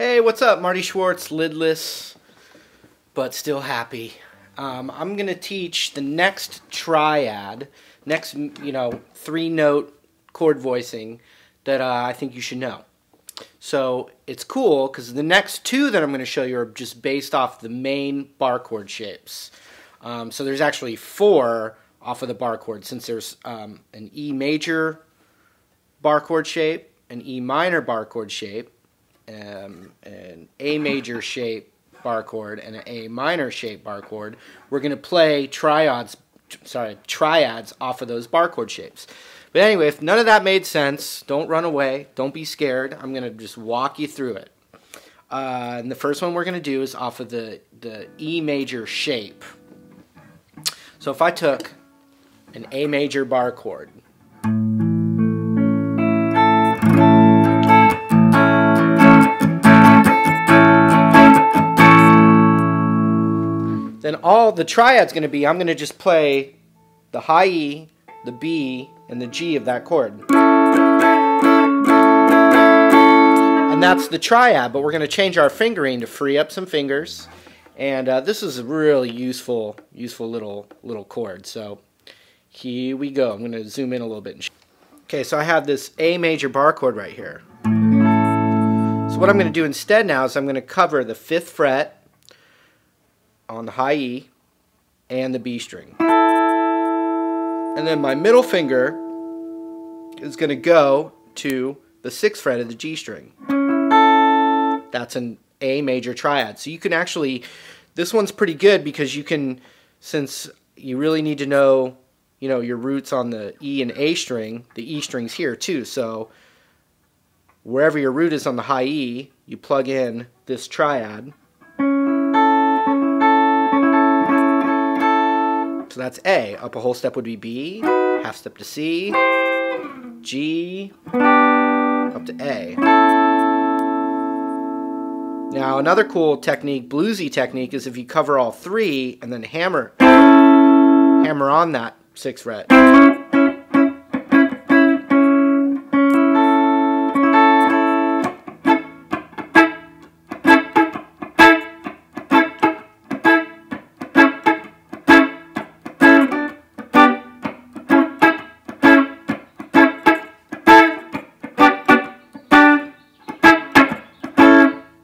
Hey, what's up? Marty Schwartz, lidless, but still happy. I'm going to teach the next triad, next, three-note chord voicing that I think you should know. So it's cool because the next two that I'm going to show you are just based off the main bar chord shapes. So there's actually four off of the bar chord, since there's an E major bar chord shape, an E minor bar chord shape, an A major shape bar chord, and an A minor shape bar chord. We're going to play triads off of those bar chord shapes. But anyway, if none of that made sense, don't run away. Don't be scared. I'm going to just walk you through it. And the first one we're going to do is off of the E major shape. So if I took an A major bar chord, then all the triad's going to be, I'm going to just play the high E, the B, and the G of that chord. And that's the triad, but we're going to change our fingering to free up some fingers. And this is a really useful little chord. So here we go. I'm going to zoom in a little bit. Okay, so I have this A major bar chord right here. So what I'm going to do instead now is I'm going to cover the 5th fret on the high E and the B string. And then my middle finger is going to go to the 6th fret of the G string. That's an A major triad. So you can actually, this one's pretty good because you can, since you really need to know, your roots on the E and A string, the E string's here too. So wherever your root is on the high E, you plug in this triad. So that's A. Up a whole step would be B, half step to C, G, up to A. Now another cool technique, bluesy technique, is if you cover all three and then hammer on that 6th fret.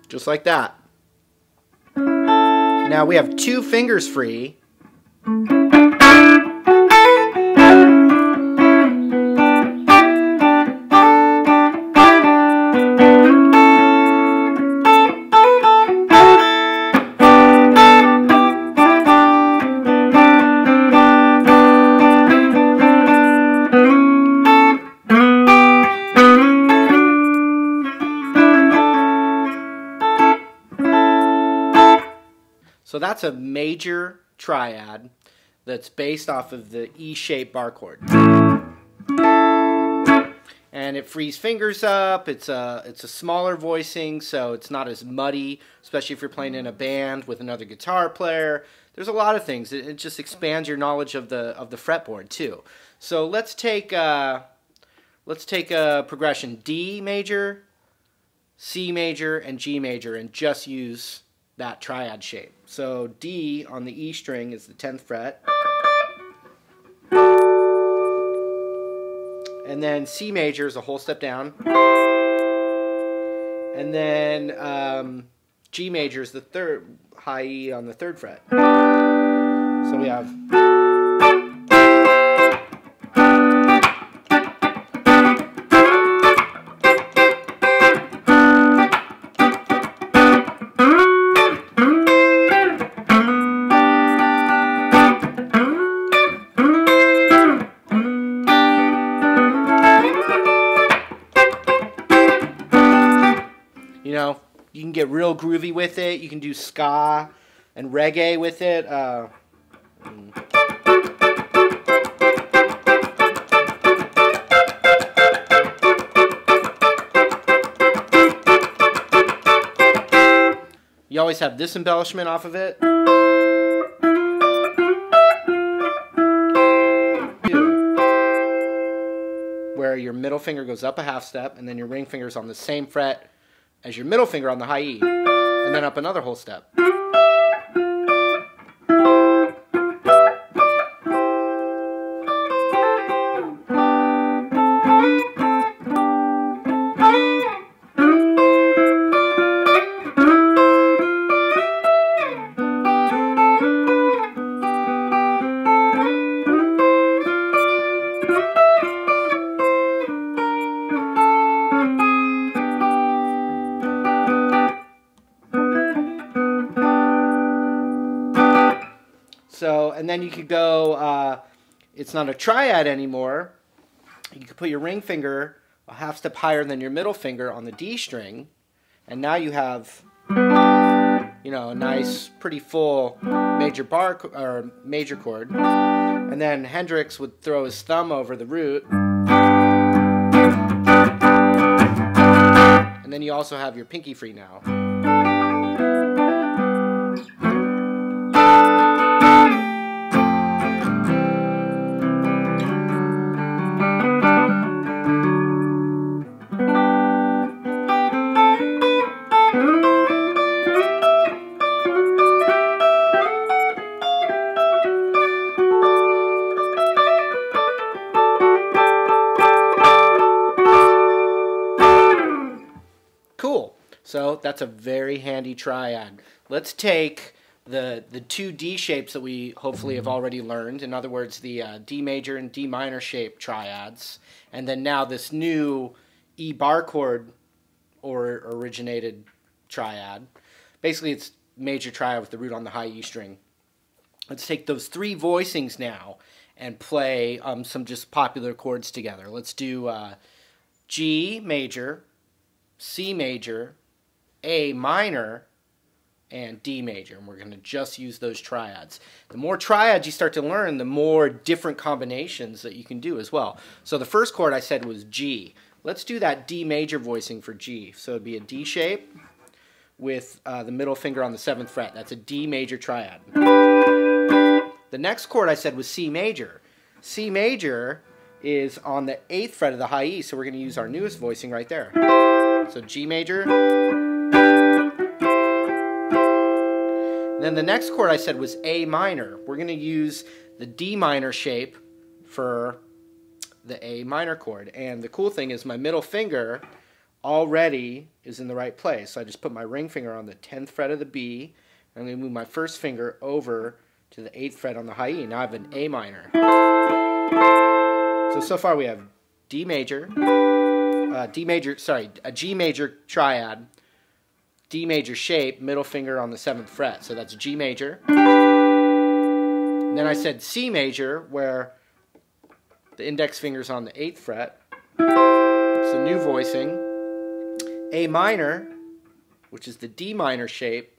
Just like that. Now we have 2 fingers free. So that's a major triad that's based off of the E-shaped bar chord. And it frees fingers up, it's a smaller voicing, so it's not as muddy, especially if you're playing in a band with another guitar player. There's a lot of things. It just expands your knowledge of the fretboard too. So let's take a progression D major, C major, and G major, and just use that triad shape. So D on the E string is the 10th fret. And then C major is a whole step down. And then G major is the 3rd, high E on the 3rd fret. So we have you can get real groovy with it. You can do ska and reggae with it. You always have this embellishment off of it. Where your middle finger goes up a half step and then your ring finger's on the same fret as your middle finger on the high E, and then up another whole step. So, and then you could go, it's not a triad anymore. You could put your ring finger a half step higher than your middle finger on the D string, and now you have, you know, a nice, pretty full major chord. And then Hendrix would throw his thumb over the root. And then you also have your pinky free now. Cool. So that's a very handy triad. Let's take the two D shapes that we hopefully have already learned. In other words, the D major and D minor shape triads. And then now this new E bar chord originated triad. Basically, it's major triad with the root on the high E string. Let's take those three voicings now and play some just popular chords together. Let's do G major, C major, A minor, and D major. And we're going to just use those triads. The more triads you start to learn, the more different combinations that you can do as well. So the first chord I said was G. Let's do that D major voicing for G. So it'd be a D shape with the middle finger on the 7th fret. That's a D major triad. The next chord I said was C major. C major is on the 8th fret of the high E, so we're going to use our newest voicing right there. So G major. Then the next chord I said was A minor. We're going to use the D minor shape for the A minor chord. And the cool thing is my middle finger already is in the right place. So I just put my ring finger on the 10th fret of the B. I'm going to move my first finger over to the 8th fret on the high E. Now I have an A minor. So far we have D major, a G major triad, D major shape, middle finger on the 7th fret. So that's G major. And then I said C major, where the index finger's on the 8th fret. It's a new voicing. A minor, which is the D minor shape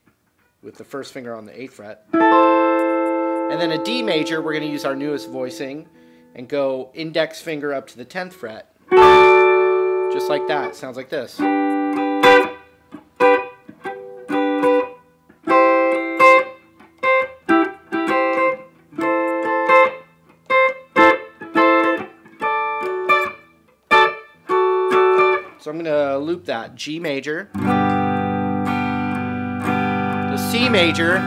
with the first finger on the 8th fret. And then a D major, we're going to use our newest voicing and go index finger up to the 10th fret. Just like that. Sounds like this. So I'm going to loop that. G major, the C major,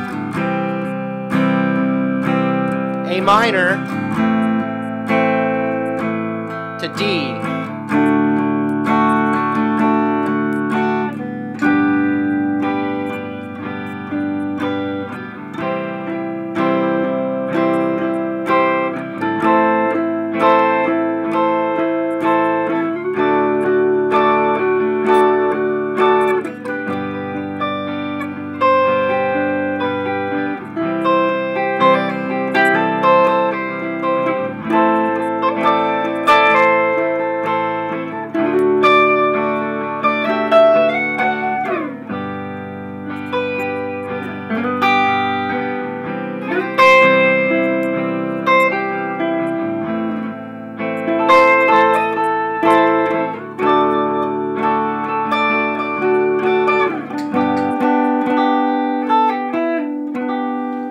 A minor, to D.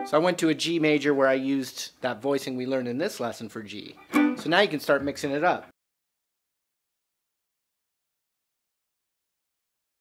So I went to a G major where I used that voicing we learned in this lesson for G. So now you can start mixing it up.